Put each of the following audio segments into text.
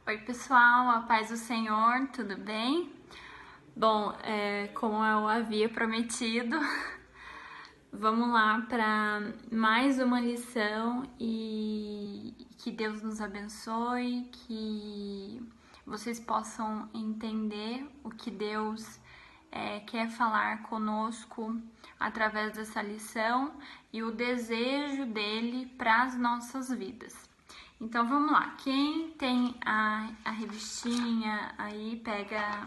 Oi pessoal, a paz do Senhor, tudo bem? Bom, como eu havia prometido, vamos lá para mais uma lição e que Deus nos abençoe, que vocês possam entender o que Deus quer falar conosco através dessa lição e o desejo dele para as nossas vidas. Então vamos lá, quem tem a revistinha aí, pega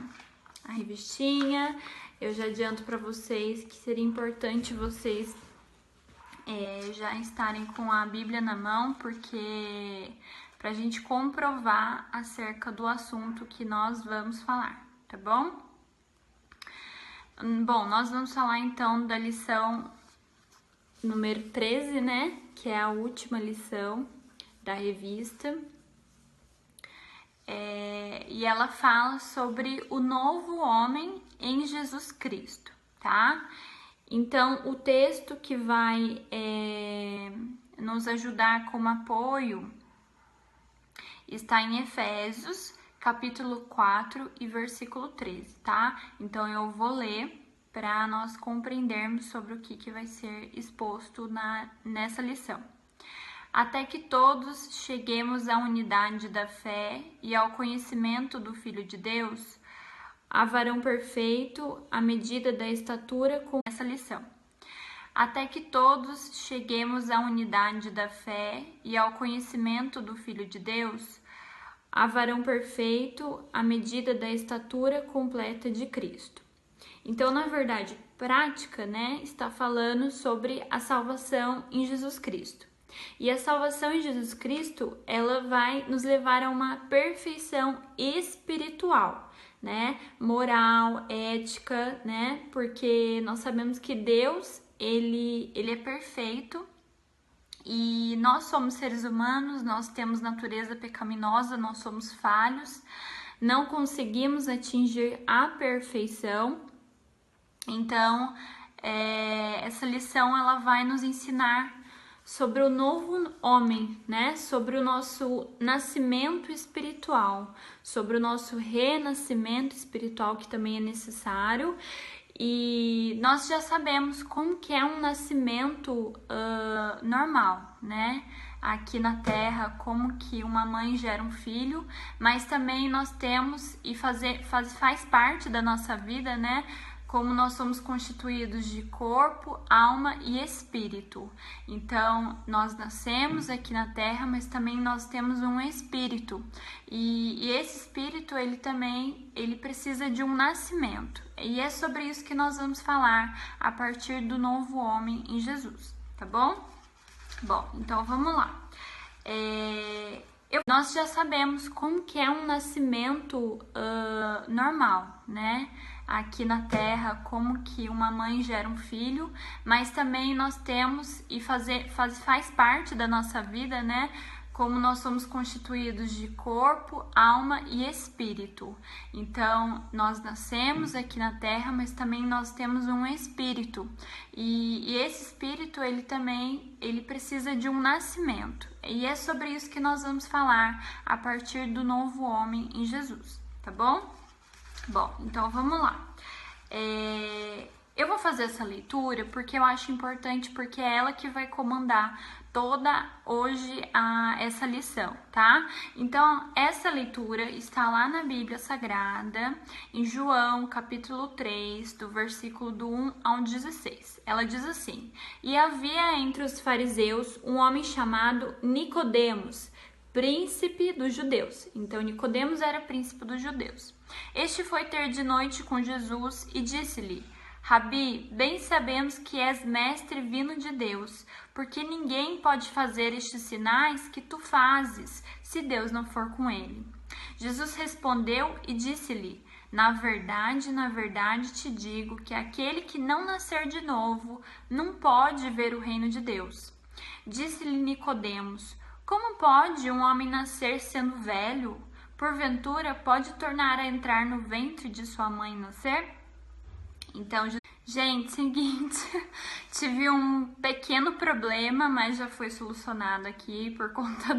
a revistinha. Eu já adianto para vocês que seria importante vocês já estarem com a Bíblia na mão, porque para a gente comprovar acerca do assunto que nós vamos falar, tá bom? Bom, nós vamos falar então da lição número 13, né? Que é a última lição da revista. E ela fala sobre o novo homem em Jesus Cristo, tá? Então, o texto que vai nos ajudar como apoio está em Efésios, capítulo 4 e versículo 13, tá? Então, eu vou ler para nós compreendermos sobre o que vai ser exposto nessa lição. Até que todos cheguemos à unidade da fé e ao conhecimento do Filho de Deus, a varão perfeito, à medida da estatura com essa lição. Até que todos cheguemos à unidade da fé e ao conhecimento do Filho de Deus, a varão perfeito, à medida da estatura completa de Cristo. Então, na verdade, prática, né, está falando sobre a salvação em Jesus Cristo. E a salvação em Jesus Cristo, ela vai nos levar a uma perfeição espiritual, né? Moral, ética, né? Porque nós sabemos que Deus, ele é perfeito e nós somos seres humanos, nós temos natureza pecaminosa, nós somos falhos, não conseguimos atingir a perfeição. Então, essa lição, ela vai nos ensinar sobre o novo homem, né? Sobre o nosso nascimento espiritual, sobre o nosso renascimento espiritual, que também é necessário. E nós já sabemos como que é um nascimento normal, né? Aqui na Terra, como que uma mãe gera um filho, mas também nós temos, e faz parte da nossa vida, né? Como nós somos constituídos de corpo, alma e espírito. Então, nós nascemos aqui na Terra, mas também nós temos um espírito. E esse espírito, ele precisa de um nascimento. E é sobre isso que nós vamos falar a partir do novo homem em Jesus, tá bom? Bom, então vamos lá. Nós já sabemos como que é um nascimento normal, né? Aqui na Terra, como que uma mãe gera um filho, mas também nós temos, e faz parte da nossa vida, né? Como nós somos constituídos de corpo, alma e espírito. Então, nós nascemos aqui na Terra, mas também nós temos um espírito. E esse espírito, ele precisa de um nascimento. E é sobre isso que nós vamos falar a partir do novo homem em Jesus, tá bom? Bom, então vamos lá. Eu vou fazer essa leitura porque eu acho importante, porque é ela que vai comandar toda hoje essa lição, tá? Então, essa leitura está lá na Bíblia Sagrada, em João, capítulo 3, do versículo do 1 ao 16. Ela diz assim: E havia entre os fariseus um homem chamado Nicodemos, príncipe dos judeus. Então, Nicodemos era príncipe dos judeus. Este foi ter de noite com Jesus e disse-lhe: Rabi, bem sabemos que és mestre vindo de Deus, porque ninguém pode fazer estes sinais que tu fazes, se Deus não for com ele. Jesus respondeu e disse-lhe: na verdade te digo que aquele que não nascer de novo não pode ver o reino de Deus. Disse-lhe Nicodemos: Como pode um homem nascer sendo velho? Porventura pode tornar a entrar no ventre de sua mãe e nascer? Então, gente, seguinte, tive um pequeno problema, mas já foi solucionado aqui por conta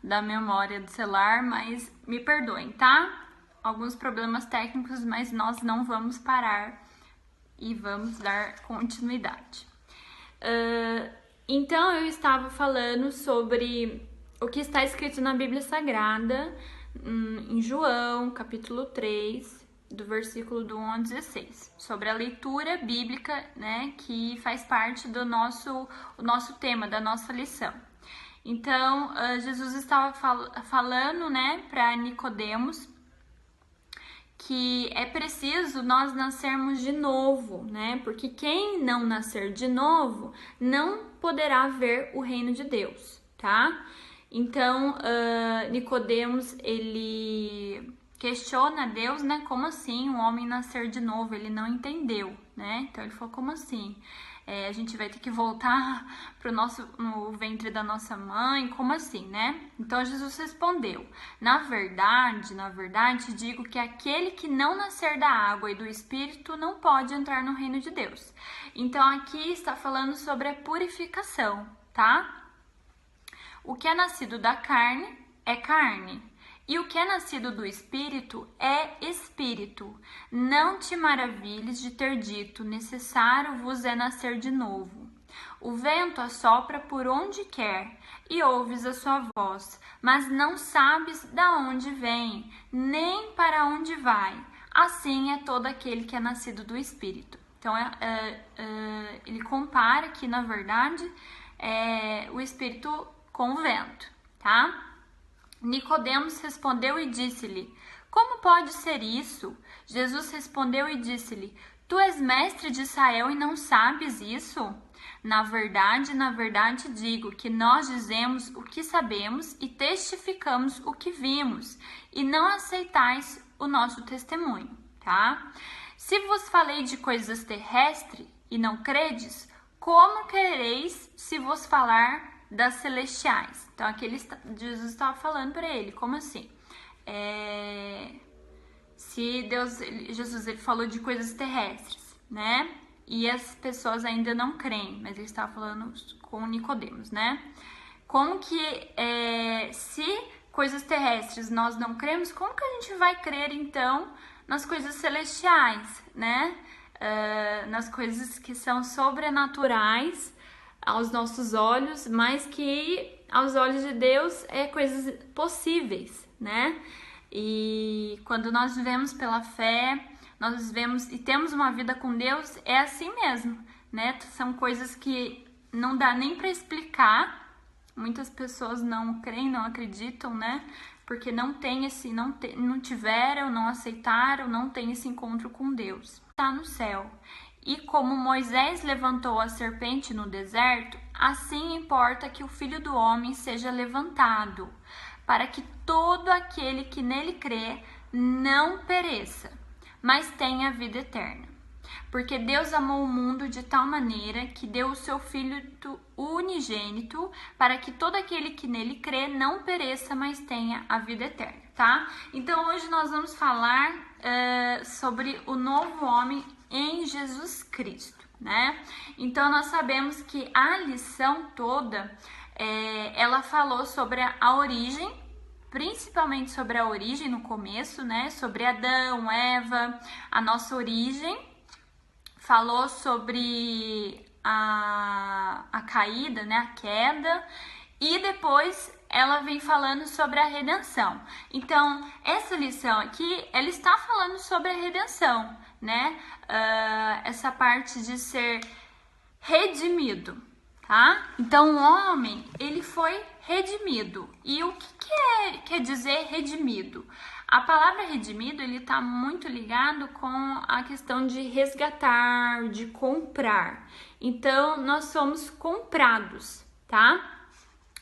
da memória do celular, mas me perdoem, tá? Alguns problemas técnicos, mas nós não vamos parar e vamos dar continuidade. Então, eu estava falando sobre o que está escrito na Bíblia Sagrada, em João, capítulo 3, do versículo do 1 ao 16, sobre a leitura bíblica, né, que faz parte do nosso tema, da nossa lição. Então, Jesus estava falando, né, para Nicodemos, que é preciso nós nascermos de novo, né? Porque quem não nascer de novo não poderá ver o reino de Deus, tá? Então, Nicodemos, ele questiona Deus, né? Como assim um homem nascer de novo? Ele não entendeu, né? Então, ele falou, como assim? A gente vai ter que voltar no ventre da nossa mãe, como assim, né? Então Jesus respondeu: na verdade, digo que aquele que não nascer da água e do Espírito não pode entrar no reino de Deus. Então aqui está falando sobre a purificação, tá? O que é nascido da carne é carne. E o que é nascido do Espírito é Espírito. Não te maravilhes de ter dito, necessário vos é nascer de novo. O vento assopra por onde quer, e ouves a sua voz, mas não sabes da onde vem, nem para onde vai. Assim é todo aquele que é nascido do Espírito. Então, ele compara aqui, na verdade, o Espírito com o vento, tá? Nicodemos respondeu e disse-lhe: como pode ser isso? Jesus respondeu e disse-lhe: tu és mestre de Israel e não sabes isso? Na verdade, digo que nós dizemos o que sabemos e testificamos o que vimos, e não aceitais o nosso testemunho, tá? Se vos falei de coisas terrestres e não credes, como quereis se vos falar das celestiais? Então aqui Jesus estava falando para ele, como assim? Se Jesus ele falou de coisas terrestres, né? E as pessoas ainda não creem, mas ele estava falando com Nicodemos, né? Como que se coisas terrestres nós não cremos, como que a gente vai crer então nas coisas celestiais, né? Nas coisas que são sobrenaturais aos nossos olhos, mas que aos olhos de Deus é coisas possíveis, né? E quando nós vivemos pela fé, nós vivemos e temos uma vida com Deus, é assim mesmo, né? São coisas que não dá nem para explicar. Muitas pessoas não creem, não acreditam, né? Porque não tiveram, não aceitaram, não tem esse encontro com Deus. Está no céu. E como Moisés levantou a serpente no deserto, assim importa que o Filho do Homem seja levantado, para que todo aquele que nele crê não pereça, mas tenha vida eterna. Porque Deus amou o mundo de tal maneira que deu o seu Filho unigênito, para que todo aquele que nele crê não pereça, mas tenha a vida eterna, tá? Então hoje nós vamos falar sobre o novo homem em Jesus Cristo, né? Então nós sabemos que a lição toda ela falou sobre a origem, principalmente sobre a origem no começo, né? Sobre Adão, Eva, a nossa origem. Falou sobre a caída, né? A queda. E depois ela vem falando sobre a redenção. Então, essa lição aqui, ela está falando sobre a redenção, né? Essa parte de ser redimido, tá? Então, o homem, ele foi redimido. E o que quer dizer redimido? A palavra redimido, ele está muito ligado com a questão de resgatar, de comprar. Então, nós somos comprados, tá?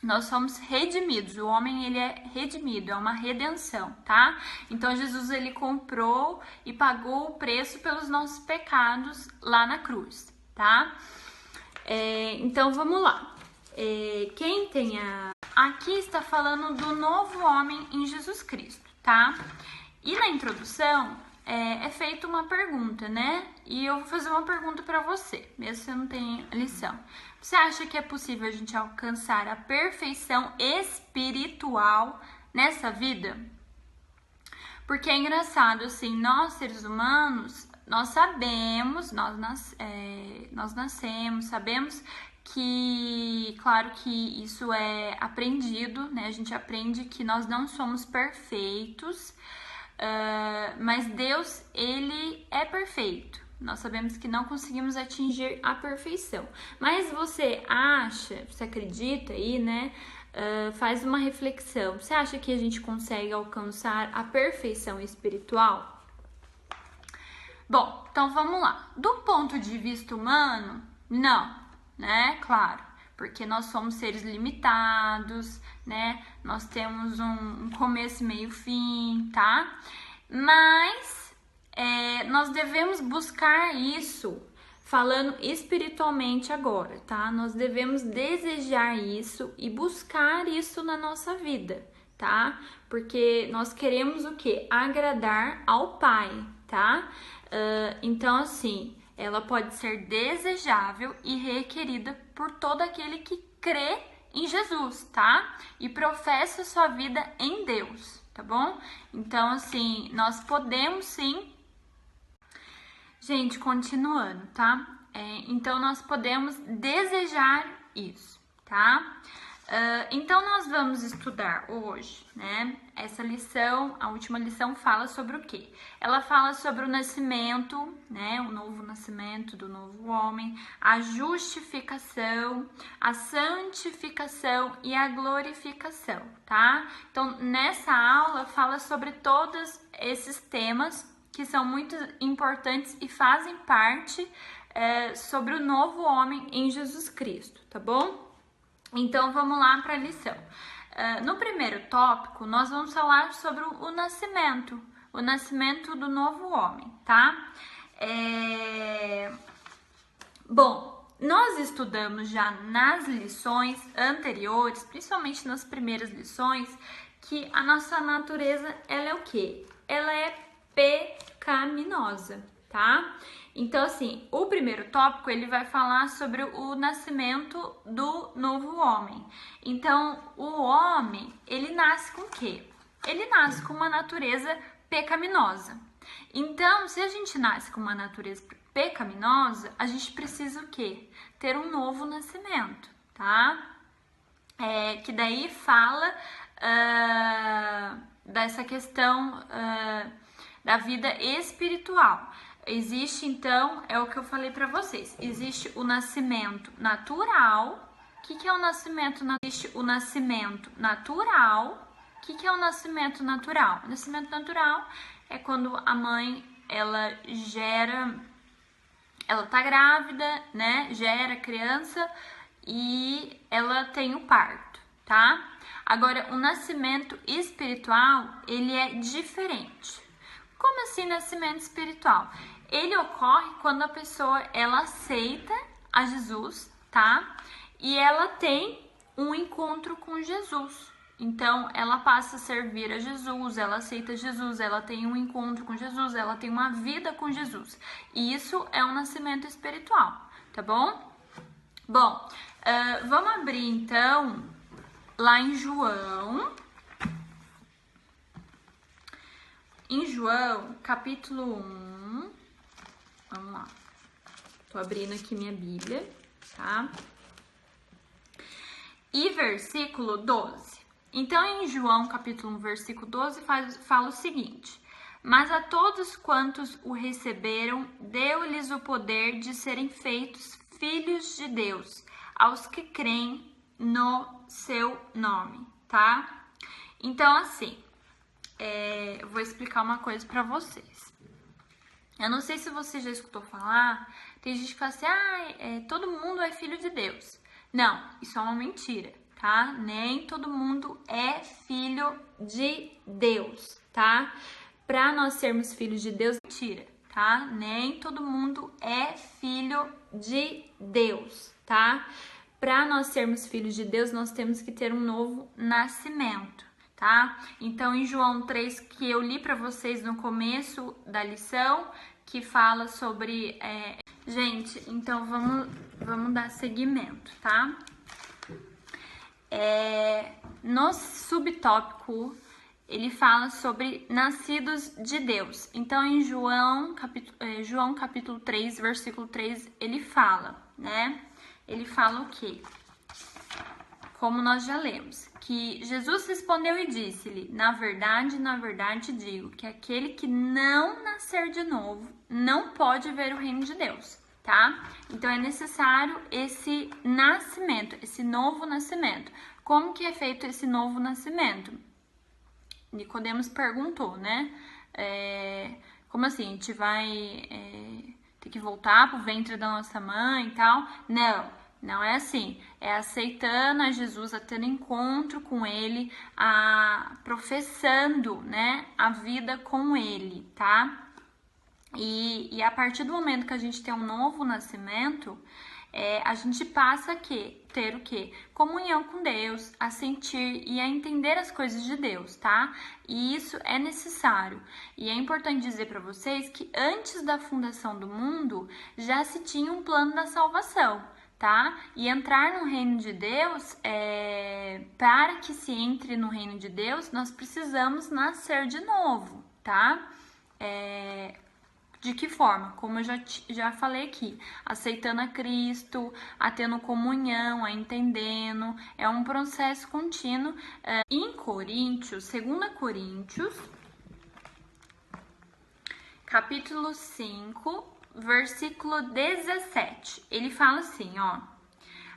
Nós somos redimidos, o homem ele é redimido, é uma redenção, tá? Então Jesus ele comprou e pagou o preço pelos nossos pecados lá na cruz, tá? Então vamos lá. Aqui está falando do novo homem em Jesus Cristo, tá? E na introdução é feita uma pergunta, né? E eu vou fazer uma pergunta para você, mesmo se você não tem lição. Você acha que é possível a gente alcançar a perfeição espiritual nessa vida? Porque é engraçado, assim, nós seres humanos, nós sabemos, nós nascemos, sabemos que, claro que isso é aprendido, né? A gente aprende que nós não somos perfeitos, mas Deus, ele é perfeito. Nós sabemos que não conseguimos atingir a perfeição. Mas você acha, você acredita aí, né? Faz uma reflexão. Você acha que a gente consegue alcançar a perfeição espiritual? Bom, então vamos lá. Do ponto de vista humano, não, né? Claro, porque nós somos seres limitados, né? Nós temos um começo, meio, fim, tá? Mas nós devemos buscar isso, falando espiritualmente agora, tá? Nós devemos desejar isso e buscar isso na nossa vida, tá? Porque nós queremos o quê? Agradar ao Pai, tá? Então, assim, ela pode ser desejável e requerida por todo aquele que crê em Jesus, tá? E professa sua vida em Deus, tá bom? Então, assim, nós podemos sim. Gente, continuando, tá? Então, nós podemos desejar isso, tá? Então, nós vamos estudar hoje, né? Essa lição, a última lição, fala sobre o quê? Ela fala sobre o nascimento, né? O novo nascimento do novo homem, a justificação, a santificação e a glorificação, tá? Então, nessa aula, fala sobre todos esses temas que são muito importantes e fazem parte sobre o novo homem em Jesus Cristo, tá bom? Então, vamos lá para a lição. No primeiro tópico, nós vamos falar sobre o nascimento do novo homem, tá? Bom, nós estudamos já nas lições anteriores, principalmente nas primeiras lições, que a nossa natureza, ela é o quê? Ela é pecaminosa, tá? Então, assim, o primeiro tópico, ele vai falar sobre o nascimento do novo homem. Então, o homem, ele nasce com o quê? Ele nasce com uma natureza pecaminosa. Então, se a gente nasce com uma natureza pecaminosa, a gente precisa o quê? Ter um novo nascimento, tá? Que daí fala dessa questão da vida espiritual. Existe, então, é o que eu falei para vocês, existe o nascimento natural. O que é o nascimento natural? Existe o nascimento natural. O que é o nascimento natural? O nascimento natural é quando a mãe, ela tá grávida, né, gera criança e ela tem o parto, tá? Agora, o nascimento espiritual, ele é diferente. Como assim nascimento espiritual? Ele ocorre quando a pessoa, ela aceita a Jesus, tá? E ela tem um encontro com Jesus. Então, ela passa a servir a Jesus, ela aceita Jesus, ela tem um encontro com Jesus, ela tem uma vida com Jesus. E isso é um nascimento espiritual, tá bom? Bom, vamos abrir então lá em João. Em João, capítulo 1, vamos lá, tô abrindo aqui minha Bíblia, tá? E versículo 12. Então, em João, capítulo 1, versículo 12, fala o seguinte: mas a todos quantos o receberam, deu-lhes o poder de serem feitos filhos de Deus, aos que creem no seu nome, tá? Então, assim, eu vou explicar uma coisa pra vocês. Eu não sei se você já escutou falar, tem gente que fala assim, todo mundo é filho de Deus. Não, isso é uma mentira, tá? Nem todo mundo é filho de Deus, tá? Pra nós sermos filhos de Deus, mentira, tá? Nem todo mundo é filho de Deus, tá? Pra nós sermos filhos de Deus, nós temos que ter um novo nascimento. tá? Então, em João 3, que eu li para vocês no começo da lição, que fala sobre... Gente, então vamos dar seguimento, tá? No subtópico, ele fala sobre nascidos de Deus. Então, em João capítulo 3, versículo 3, ele fala, né? Ele fala o quê? Como nós já lemos, que Jesus respondeu e disse-lhe: na verdade digo, que aquele que não nascer de novo não pode ver o reino de Deus, tá? Então é necessário esse nascimento, esse novo nascimento. Como que é feito esse novo nascimento? Nicodemos perguntou, né? Como assim? A gente vai ter que voltar pro ventre da nossa mãe e tal? Não é assim. É aceitando a Jesus, tendo encontro com ele, professando, né, a vida com ele, tá? E a partir do momento que a gente tem um novo nascimento, a gente passa a ter o quê? Comunhão com Deus, a sentir e a entender as coisas de Deus, tá? E isso é necessário. E é importante dizer para vocês que antes da fundação do mundo, já se tinha um plano da salvação, tá? E entrar no reino de Deus, para que se entre no reino de Deus, nós precisamos nascer de novo, tá? De que forma? Como eu já falei aqui, aceitando a Cristo, tendo comunhão, entendendo, é um processo contínuo. Em Coríntios, 2 Coríntios, capítulo 5, versículo 17, ele fala assim, ó: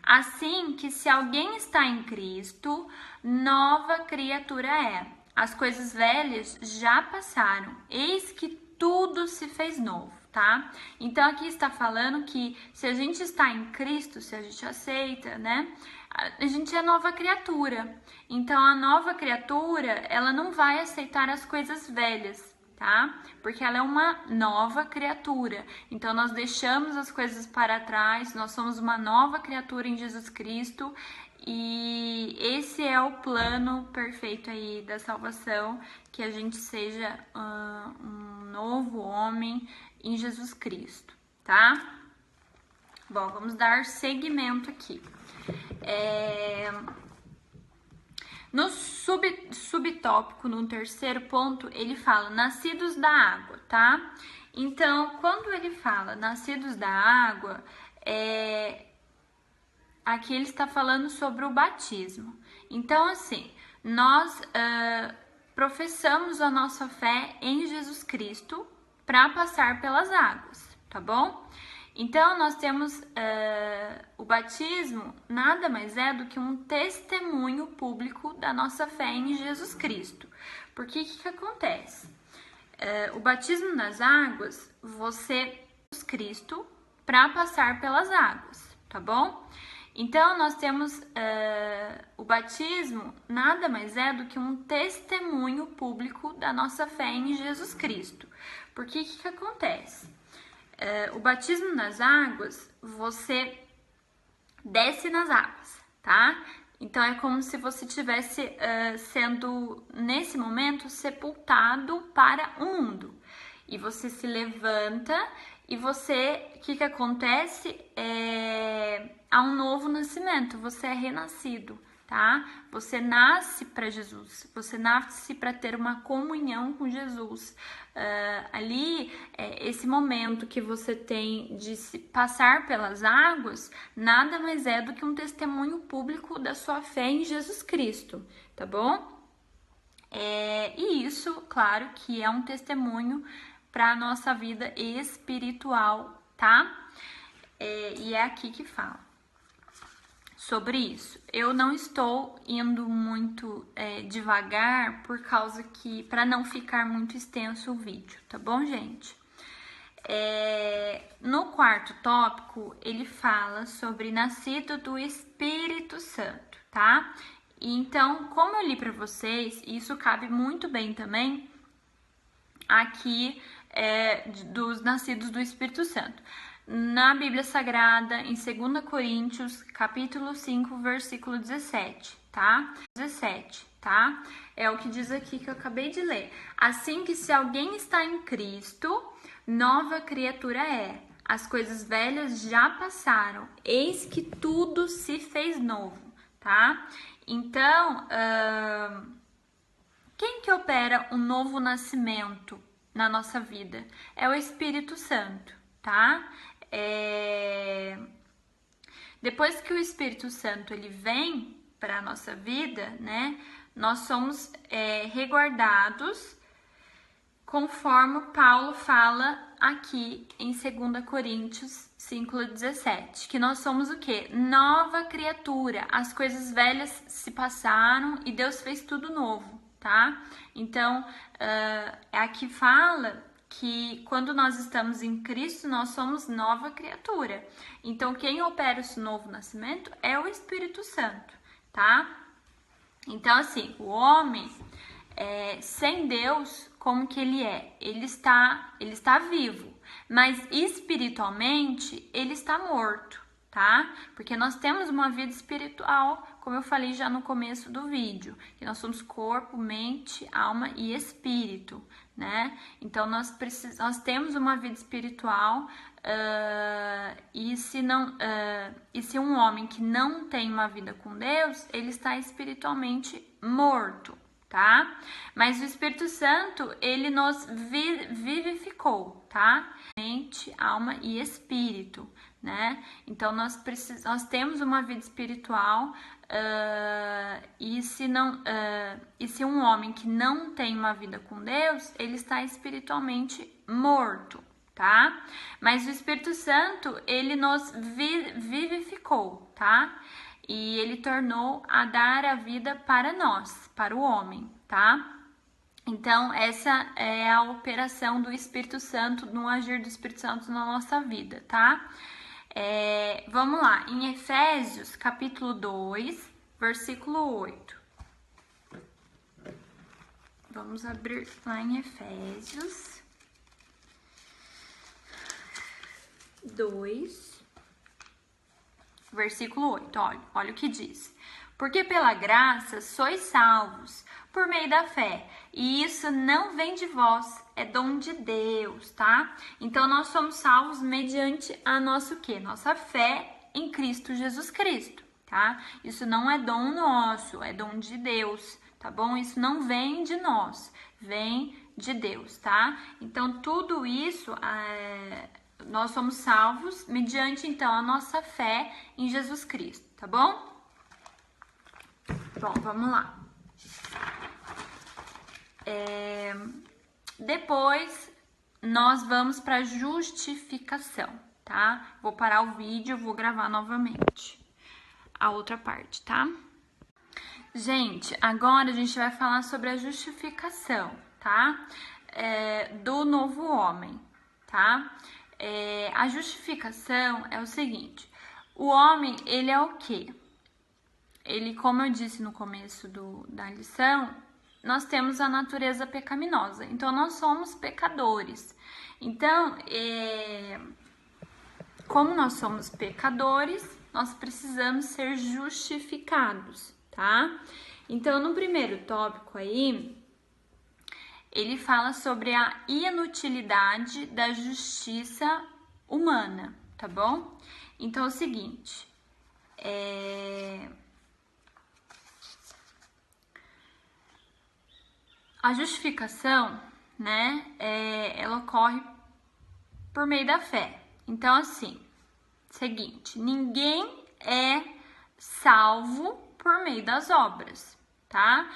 assim que se alguém está em Cristo, nova criatura é. As coisas velhas já passaram, eis que tudo se fez novo, tá? Então aqui está falando que se a gente está em Cristo, se a gente aceita, né? A gente é nova criatura. Então a nova criatura, ela não vai aceitar as coisas velhas, tá? Porque ela é uma nova criatura. Então nós deixamos as coisas para trás, nós somos uma nova criatura em Jesus Cristo. E esse é o plano perfeito aí da salvação, que a gente seja um novo homem em Jesus Cristo, tá? Bom, vamos dar seguimento aqui. No subtópico, no terceiro ponto, ele fala nascidos da água, tá? Então, quando ele fala nascidos da água, aqui ele está falando sobre o batismo. Então, assim, nós professamos a nossa fé em Jesus Cristo para passar pelas águas, tá bom? Então, nós temos o batismo, nada mais é do que um testemunho público da nossa fé em Jesus Cristo. Porque o que acontece? O batismo nas águas, você Jesus Cristo para passar pelas águas, tá bom? Então, nós temos o batismo, nada mais é do que um testemunho público da nossa fé em Jesus Cristo. Porque o que acontece? O batismo nas águas, você desce nas águas, tá? Então, é como se você estivesse sendo, nesse momento, sepultado para o mundo. E você se levanta e você, o que acontece? Há um novo nascimento, você é renascido, tá? Você nasce para Jesus, você nasce para ter uma comunhão com Jesus. Esse momento que você tem de se passar pelas águas, nada mais é do que um testemunho público da sua fé em Jesus Cristo, tá bom? E isso, claro, que é um testemunho para a nossa vida espiritual, tá? E é aqui que fala sobre isso. Eu não estou indo muito devagar por causa que, para não ficar muito extenso o vídeo, tá bom, gente? No quarto tópico, ele fala sobre nascido do Espírito Santo, tá? E então, como eu li para vocês, isso cabe muito bem também aqui dos nascidos do Espírito Santo. Na Bíblia Sagrada, em 2 Coríntios, capítulo 5, versículo 17, tá? 17, tá? É o que diz aqui que eu acabei de ler. Assim que se alguém está em Cristo, nova criatura é. As coisas velhas já passaram, eis que tudo se fez novo, tá? Então, quem que opera o novo nascimento na nossa vida? É o Espírito Santo, tá? Depois que o Espírito Santo ele vem para a nossa vida, né? Nós somos reguardados, conforme Paulo fala aqui em 2 Coríntios 5,17, que nós somos o quê? Nova criatura. As coisas velhas se passaram e Deus fez tudo novo, tá? Então, aqui fala que quando nós estamos em Cristo, nós somos nova criatura. Então, quem opera esse novo nascimento é o Espírito Santo, tá? Então, assim, o homem, sem Deus, como que ele é? Ele está vivo, mas espiritualmente ele está morto, tá? Porque nós temos uma vida espiritual, como eu falei já no começo do vídeo, que nós somos corpo, mente, alma e espírito, né? Então nós temos uma vida espiritual, e se um homem que não tem uma vida com Deus, ele está espiritualmente morto, tá? Mas o Espírito Santo, ele nos vivificou, tá? Mente, alma e espírito, né? Então nós temos uma vida espiritual, e se um homem que não tem uma vida com Deus, ele está espiritualmente morto, tá? Mas o Espírito Santo, ele nos vivificou, tá? E ele tornou a dar a vida para nós, para o homem, tá? Então, essa é a operação do Espírito Santo, no agir do Espírito Santo na nossa vida, tá? Vamos lá, em Efésios, capítulo 2, versículo 8. Vamos abrir lá em Efésios 2, versículo 8. Olha o que diz. Porque pela graça sois salvos por meio da fé, e isso não vem de vós, é dom de Deus, tá? Então nós somos salvos mediante a nossa o quê? Nossa fé em Cristo Jesus Cristo, tá? Isso não é dom nosso, é dom de Deus, tá bom? Isso não vem de nós, vem de Deus, tá? Então tudo isso, nós somos salvos mediante então a nossa fé em Jesus Cristo, tá bom? Bom, vamos lá. Depois nós vamos para justificação, tá? Vou parar o vídeo, vou gravar novamente a outra parte, tá? Gente, agora a gente vai falar sobre a justificação, tá? Do novo homem, tá? A justificação é o seguinte: o homem, ele é o quê? Ele, como eu disse no começo da lição, nós temos a natureza pecaminosa, então nós somos pecadores. Então, como nós somos pecadores, nós precisamos ser justificados, tá? Então, no primeiro tópico aí, ele fala sobre a inutilidade da justiça humana, tá bom? Então, é o seguinte, a justificação, né, ela ocorre por meio da fé. Então, assim, seguinte, ninguém é salvo por meio das obras, tá?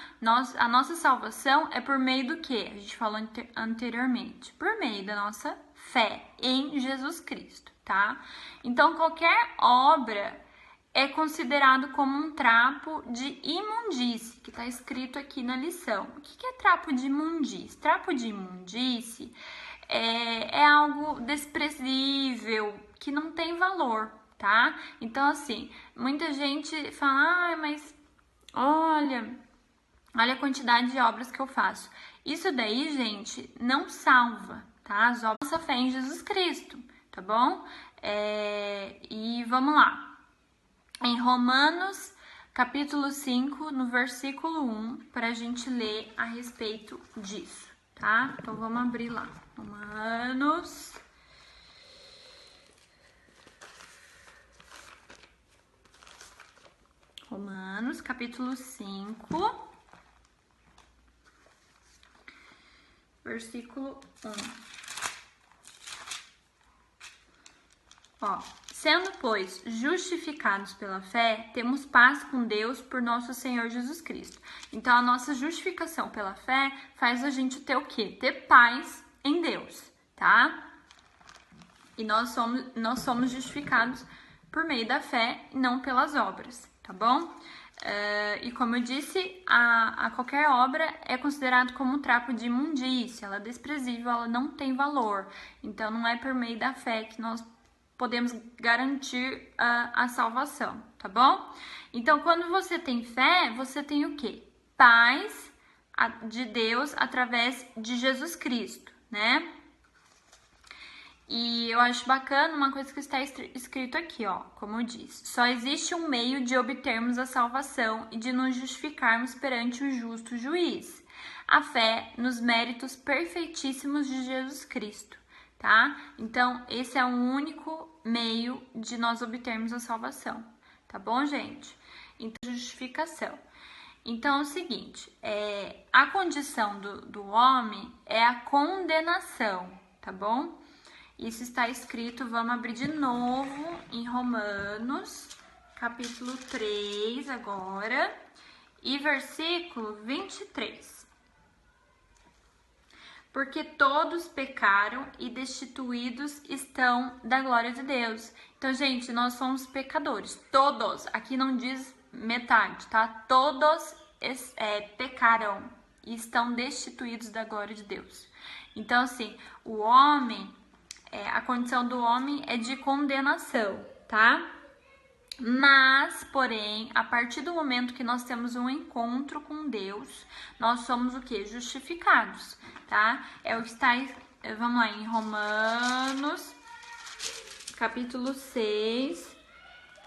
A nossa salvação é por meio do quê? A gente falou anteriormente, por meio da nossa fé em Jesus Cristo, tá? Então, qualquer obra é considerado como um trapo de imundície, que está escrito aqui na lição. O que é trapo de imundície? Trapo de imundície é algo desprezível, que não tem valor, tá? Então, assim, muita gente fala, mas olha a quantidade de obras que eu faço. Isso daí, gente, não salva, tá? As obras da fé em Jesus Cristo, tá bom? E vamos lá. Em Romanos, capítulo 5, no versículo 1, para a gente ler a respeito disso, tá? Então, vamos abrir lá. Romanos, capítulo 5, versículo 1. Ó, sendo, pois, justificados pela fé, temos paz com Deus por nosso Senhor Jesus Cristo. Então, a nossa justificação pela fé faz a gente ter o quê? Ter paz em Deus, tá? E nós somos justificados por meio da fé e não pelas obras, tá bom? E como eu disse, a qualquer obra é considerado como um trapo de imundícia, ela é desprezível, ela não tem valor. Então, não é por meio da fé que nós podemos garantir a salvação, tá bom? Então, quando você tem fé, você tem o quê? Paz de Deus através de Jesus Cristo, né? E eu acho bacana uma coisa que está escrito aqui, ó, como diz: só existe um meio de obtermos a salvação e de nos justificarmos perante o justo juiz: a fé nos méritos perfeitíssimos de Jesus Cristo, tá? Então, esse é o único meio de nós obtermos a salvação, tá bom, gente? Então, justificação. Então, é o seguinte, a condição do homem é a condenação, tá bom? Isso está escrito, vamos abrir de novo em Romanos, capítulo 3 agora, e versículo 23. Porque todos pecaram e destituídos estão da glória de Deus. Então, gente, nós somos pecadores, todos, aqui não diz metade, tá? Todos pecaram e estão destituídos da glória de Deus. Então, assim, o homem... a condição do homem é de condenação, tá? Mas, porém, a partir do momento que nós temos um encontro com Deus, nós somos o quê? Justificados, tá? É o que está, vamos lá, em Romanos, capítulo 6,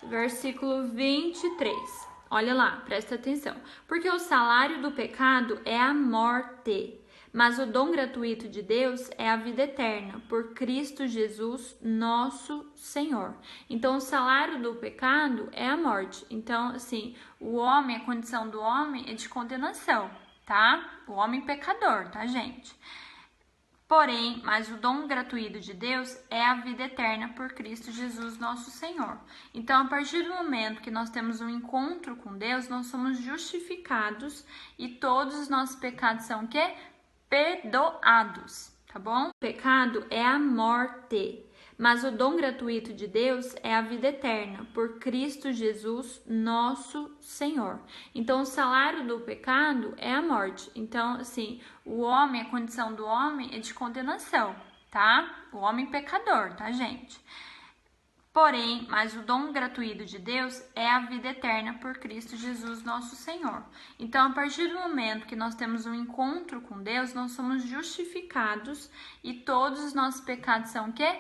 versículo 23. Olha lá, presta atenção. Porque o salário do pecado é a morte, mas o dom gratuito de Deus é a vida eterna, por Cristo Jesus, nosso Senhor. Então, o salário do pecado é a morte. Então, assim, o homem, a condição do homem é de condenação, tá? O homem pecador, tá, gente? Porém, mas o dom gratuito de Deus é a vida eterna por Cristo Jesus, nosso Senhor. Então, a partir do momento que nós temos um encontro com Deus, nós somos justificados e todos os nossos pecados são o quê? Perdoados, tá bom? O pecado é a morte, mas o dom gratuito de Deus é a vida eterna, por Cristo Jesus, nosso Senhor. Então, o salário do pecado é a morte. Então, assim, o homem, a condição do homem é de condenação, tá? O homem pecador, tá, gente? Porém, mas o dom gratuito de Deus é a vida eterna por Cristo Jesus, nosso Senhor. Então, a partir do momento que nós temos um encontro com Deus, nós somos justificados e todos os nossos pecados são o quê?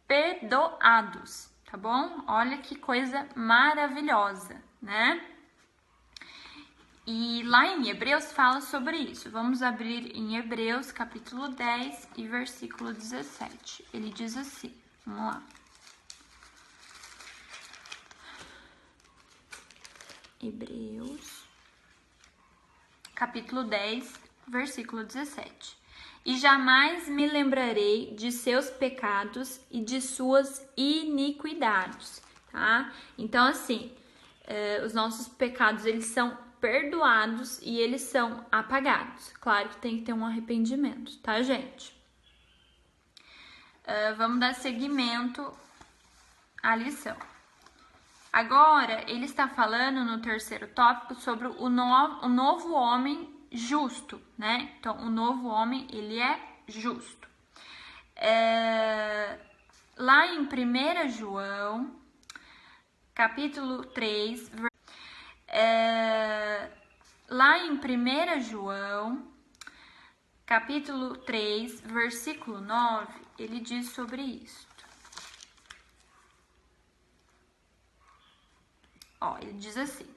Perdoados, tá bom? Olha que coisa maravilhosa, né? E lá em Hebreus fala sobre isso. Vamos abrir em Hebreus, capítulo 10 e versículo 17. Ele diz assim, vamos lá. Hebreus, capítulo 10, versículo 17. E jamais me lembrarei de seus pecados e de suas iniquidades, tá? Então, assim, os nossos pecados, eles são perdoados e eles são apagados. Claro que tem que ter um arrependimento, tá, gente? Vamos dar seguimento à lição. Agora, ele está falando no terceiro tópico sobre o novo homem justo, né? Então, o novo homem, ele é justo. Lá em 1 João, capítulo 3, lá em 1 João, capítulo 3, versículo 9, ele diz sobre isso. Ó, ele diz assim: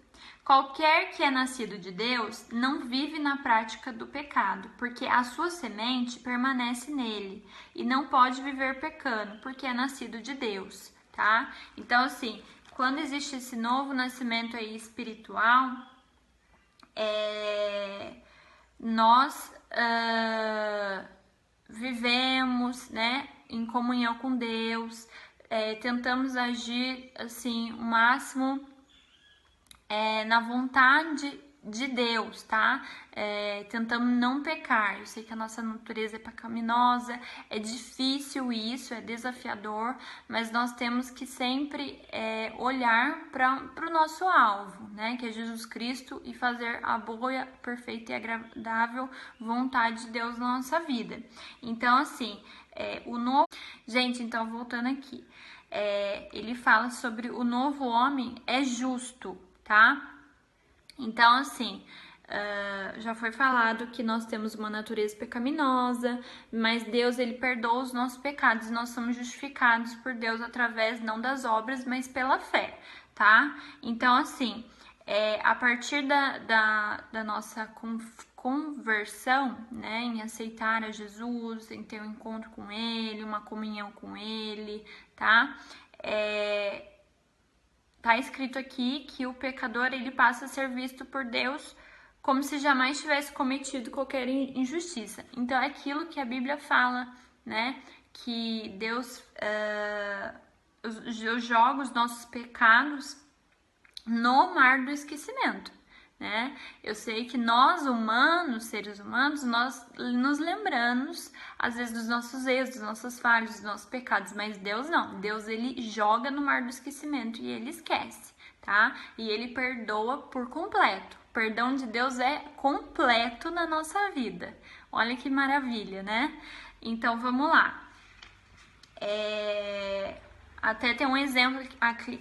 Qualquer que é nascido de Deus não vive na prática do pecado, porque a sua semente permanece nele e não pode viver pecando, porque é nascido de Deus, tá? Então, assim, quando existe esse novo nascimento aí espiritual, nós vivemos, né, em comunhão com Deus, tentamos agir assim o máximo na vontade de Deus, tá? Tentamos não pecar. Eu sei que a nossa natureza é pecaminosa, é difícil isso, é desafiador, mas nós temos que sempre olhar para o nosso alvo, né? Que é Jesus Cristo, e fazer a boa, perfeita e agradável vontade de Deus na nossa vida. Então, assim, o novo... Gente, então, voltando aqui, ele fala sobre o novo homem é justo, tá? Então, assim, já foi falado que nós temos uma natureza pecaminosa, mas Deus, ele perdoa os nossos pecados, e nós somos justificados por Deus através, não das obras, mas pela fé, tá? Então, assim, a partir da nossa conversão, né, em aceitar a Jesus, em ter um encontro com Ele, uma comunhão com Ele, tá? Tá escrito aqui que o pecador, ele passa a ser visto por Deus como se jamais tivesse cometido qualquer injustiça. Então, é aquilo que a Bíblia fala, né? Que Deus joga os nossos pecados no mar do esquecimento, né? Eu sei que nós humanos, seres humanos, nós nos lembramos às vezes dos nossos erros, das nossas falhas, dos nossos pecados, mas Deus não. Deus, ele joga no mar do esquecimento e ele esquece, tá? E ele perdoa por completo. O perdão de Deus é completo na nossa vida. Olha que maravilha, né? Então vamos lá. Até tem um exemplo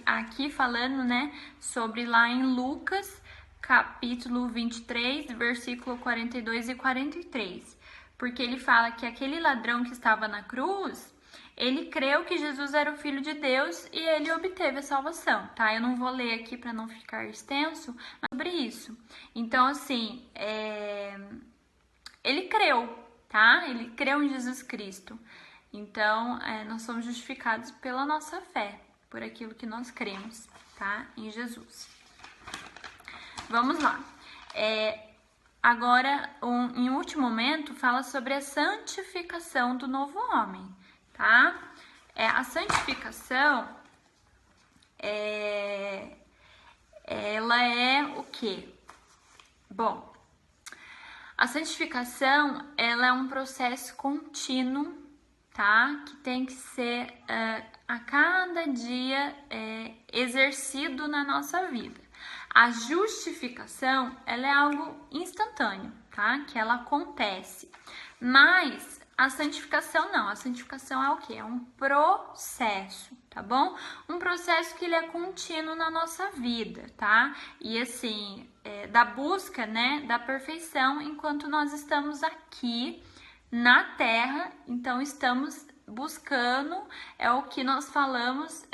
aqui falando, né, sobre lá em Lucas, capítulo 23, versículo 42 e 43. Porque ele fala que aquele ladrão que estava na cruz, ele creu que Jesus era o Filho de Deus e ele obteve a salvação, tá? Eu não vou ler aqui para não ficar extenso, mas sobre isso. Então, assim, ele creu, tá? Ele creu em Jesus Cristo. Então, nós somos justificados pela nossa fé, por aquilo que nós cremos, tá? Em Jesus. Vamos lá. Agora, em último momento, fala sobre a santificação do novo homem, tá? A santificação, ela é o quê? Bom, a santificação, ela é um processo contínuo, tá? Que tem que ser a cada dia exercido na nossa vida. A justificação, ela é algo instantâneo, tá? Que ela acontece. Mas a santificação não. A santificação é o quê? É um processo, tá bom? Um processo que ele é contínuo na nossa vida, tá? E assim, da busca, né, da perfeição enquanto nós estamos aqui na Terra. Então, estamos buscando, é o que nós falamos,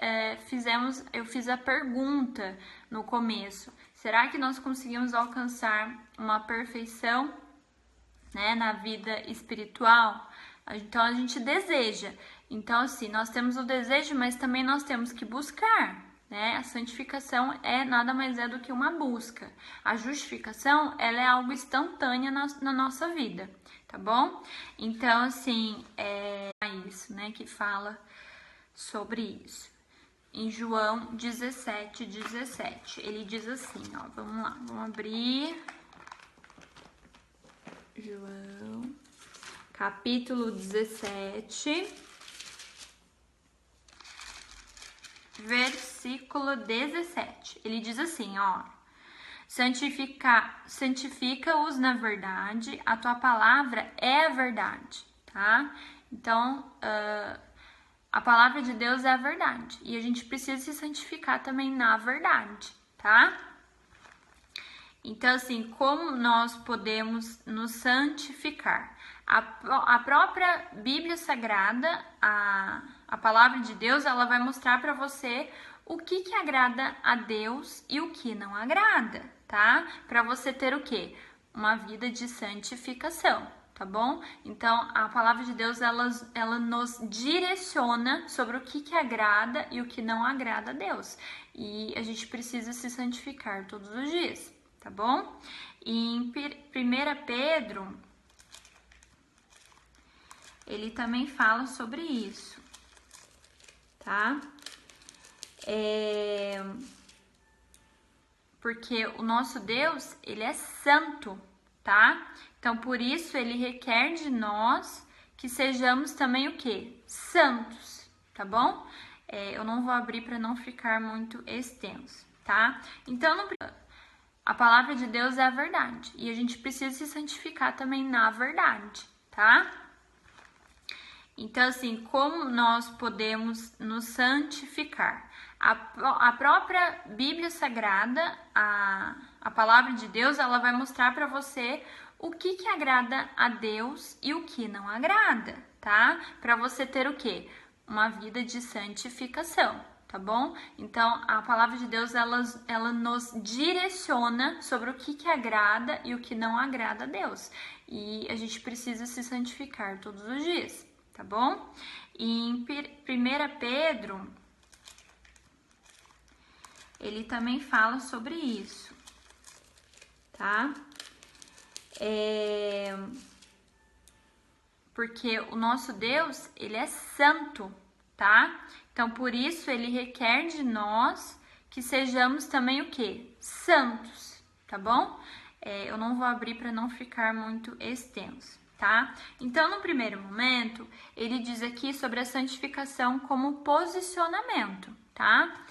eu fiz a pergunta no começo: será que nós conseguimos alcançar uma perfeição, né, na vida espiritual? Então a gente deseja. Então, assim, nós temos o desejo, mas também nós temos que buscar, né? A santificação nada mais do que uma busca. A justificação, ela é algo instantâneo na nossa vida, tá bom? Então, assim, é isso, né, que fala sobre isso. Em João 17:17, ele diz assim, ó, vamos lá, vamos abrir. João, capítulo 17, versículo 17. Ele diz assim, ó: santifica-os na verdade, a tua palavra é a verdade, tá? Então, a palavra de Deus é a verdade e a gente precisa se santificar também na verdade, tá? Então, assim, como nós podemos nos santificar? A própria Bíblia Sagrada, a palavra de Deus, ela vai mostrar para você o que agrada a Deus e o que não agrada, tá? Para você ter o quê? Uma vida de santificação, tá bom? Então, a palavra de Deus, ela nos direciona sobre o que agrada e o que não agrada a Deus. E a gente precisa se santificar todos os dias, tá bom? E em 1 Pedro, ele também fala sobre isso, tá? Porque o nosso Deus, ele é santo, tá? Então, por isso, ele requer de nós que sejamos também o quê? Santos, tá bom? Eu não vou abrir para não ficar muito extenso, tá? Então, a palavra de Deus é a verdade e a gente precisa se santificar também na verdade, tá? Então, assim, como nós podemos nos santificar? A própria Bíblia Sagrada, a palavra de Deus, ela vai mostrar para você o que agrada a Deus e o que não agrada, tá? Para você ter o quê? Uma vida de santificação, tá bom? Então, a palavra de Deus, ela nos direciona sobre o que agrada e o que não agrada a Deus. E a gente precisa se santificar todos os dias, tá bom? E em 1 Pedro, ele também fala sobre isso, tá? Porque o nosso Deus, ele é santo, tá? Então, por isso, ele requer de nós que sejamos também o quê? Santos, tá bom? Eu não vou abrir para não ficar muito extenso, tá? Então, no primeiro momento, ele diz aqui sobre a santificação como posicionamento, tá?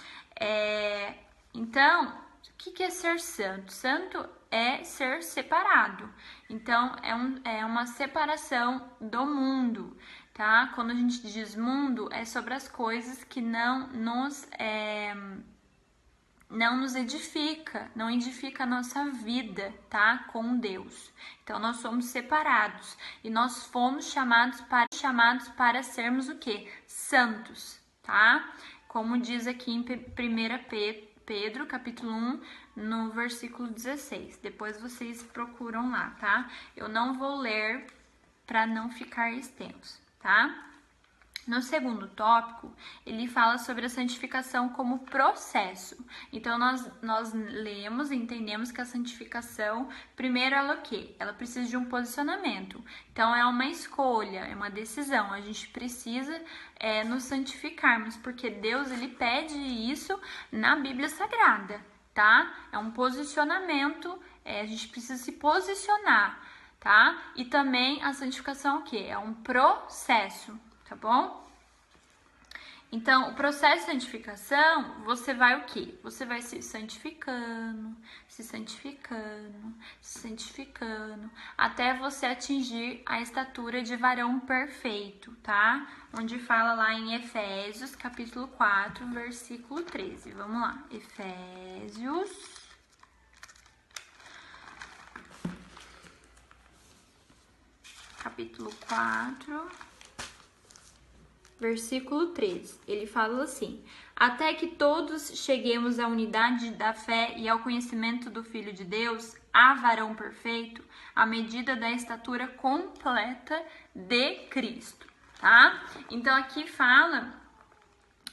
Então, o que é ser santo? Santo é ser separado. Então, é uma separação do mundo, tá? Quando a gente diz mundo, é sobre as coisas que não nos edifica, não edifica a nossa vida, tá? Com Deus. Então, nós somos separados e nós fomos chamados para sermos o quê? Santos, tá? Como diz aqui em 1 Pedro, capítulo 1, no versículo 16. Depois vocês procuram lá, tá? Eu não vou ler para não ficar extenso, tá? No segundo tópico, ele fala sobre a santificação como processo. Então, nós lemos e entendemos que a santificação, primeiro, ela o quê? Ela precisa de um posicionamento. Então, é uma escolha, é uma decisão. A gente precisa nos santificarmos, porque Deus, ele pede isso na Bíblia Sagrada, tá? É um posicionamento, a gente precisa se posicionar, tá? E também a santificação o quê? É um processo. Tá bom? Então, o processo de santificação, você vai o quê? Você vai se santificando, se santificando, se santificando, até você atingir a estatura de varão perfeito, tá? Onde fala lá em Efésios, capítulo 4, versículo 13. Vamos lá. Efésios, capítulo 4... versículo 13, ele fala assim: até que todos cheguemos à unidade da fé e ao conhecimento do Filho de Deus, a varão perfeito, à medida da estatura completa de Cristo, tá? Então aqui fala,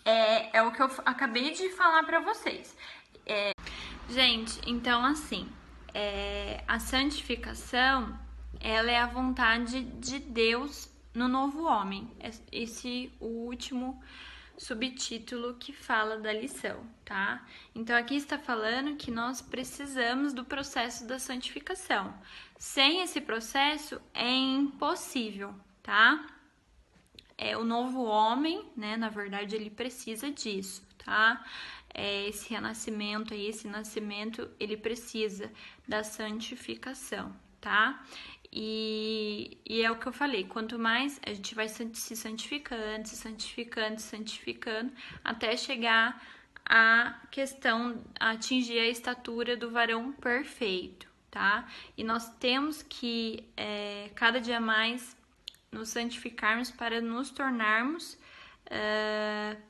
é o que eu acabei de falar para vocês. Gente, então assim, a santificação, ela é a vontade de Deus no novo homem. Esse o último subtítulo que fala da lição, tá? Então aqui está falando que nós precisamos do processo da santificação. Sem esse processo é impossível, tá? O novo homem, né? Na verdade, ele precisa disso, tá? Esse renascimento aí, esse nascimento, ele precisa da santificação, tá? E é o que eu falei, quanto mais a gente vai se santificando, se santificando, se santificando, até chegar à questão, a atingir a estatura do varão perfeito, tá? E nós temos que, cada dia mais, nos santificarmos para nos tornarmos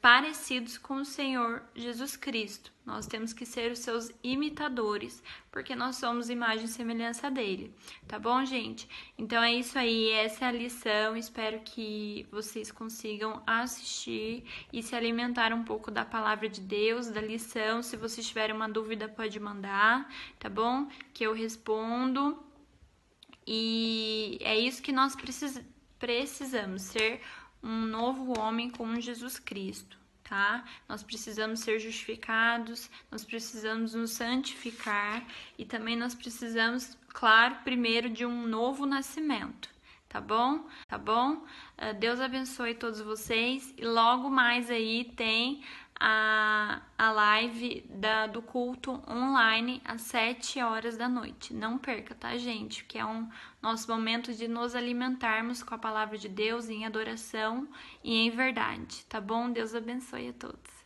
parecidos com o Senhor Jesus Cristo. Nós temos que ser os seus imitadores, porque nós somos imagem e semelhança dele. Tá bom, gente? Então é isso aí, essa é a lição. Espero que vocês consigam assistir e se alimentar um pouco da palavra de Deus, da lição. Se vocês tiverem uma dúvida, pode mandar, tá bom? Que eu respondo. E é isso que nós precisamos, ser um novo homem como Jesus Cristo, tá? Nós precisamos ser justificados, nós precisamos nos santificar e também nós precisamos, claro, primeiro de um novo nascimento, tá bom? Tá bom? Deus abençoe todos vocês e logo mais aí tem a live do culto online às 7 horas da noite. Não perca, tá, gente? Que é nosso momento de nos alimentarmos com a palavra de Deus em adoração e em verdade, tá bom? Deus abençoe a todos.